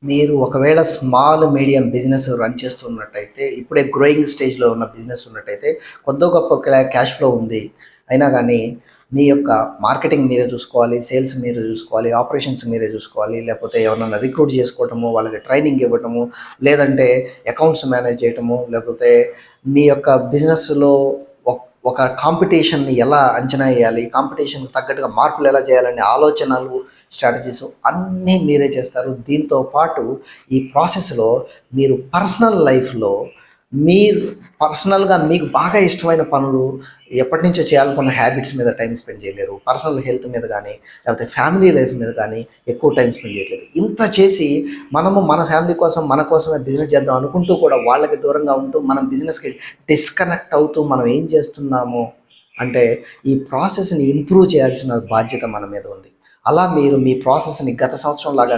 మీరు ఒకవేళ small, medium business run చేస్తున్నట్టయితే, ఇప్పుడే గ్రోయింగ్ స్టేజ్‌లో ఉన్న బిజినెస్ ఉన్నట్టయితే, కొద్దో గొప్పో క్యాష్ ఫ్లో ఉంది. అయినా గానీ, మీ యొక్క మార్కెటింగ్ మీరే చూసుకోవాలి, సేల్స్ మీరే చూసుకోవాలి, ఆపరేషన్స్ మీరే చూసుకోవాలి. లేపోతే ఎవరినన్నా రిక్రూట్ చేసుకోవటము, వాళ్ళకి ట్రైనింగ్ ఇవ్వటము, లేదంటే అకౌంట్స్ మేనేజ్ చేయటము, లేకపోతే మీ యొక్క బిజినెస్‌లో ఒక కాంపిటీషన్‌ని ఎలా అంచనా ఎయ్యాలి, కాంపిటీషన్‌కి తగ్గట్టుగా మార్పులు ఎలా చేయాలనే ఆలోచనలు, స్ట్రాటజీస్ అన్నీ మీరే చేస్తారు. దీంతో పాటు ఈ ప్రాసెస్‌లో మీరు పర్సనల్ లైఫ్‌లో మీరు పర్సనల్‌గా మీకు బాగా ఇష్టమైన పనులు, ఎప్పటినుంచో చేయాలనుకున్న హ్యాబిట్స్ మీద టైమ్ స్పెండ్ చేయలేరు. పర్సనల్ హెల్త్ మీద గానీ, లేకపోతే ఫ్యామిలీ లైఫ్ మీద గానీ ఎక్కువ టైమ్ స్పెండ్ చేయట్లేదు. ఇంత చేసి మనము మన ఫ్యామిలీ కోసం, మన కోసమే బిజినెస్ చేద్దాం అనుకుంటూ కూడా వాళ్ళకి దూరంగా ఉంటూ, మనం బిజినెస్‌కి డిస్కనెక్ట్ అవుతూ మనం ఏం చేస్తున్నాము అంటే, ఈ ప్రాసెస్‌ని ఇంప్రూవ్ చేయాల్సిన బాధ్యత మన మీద ఉంది. అలా మీరు మీ ప్రాసెస్‌ని గత సంవత్సరం లాగా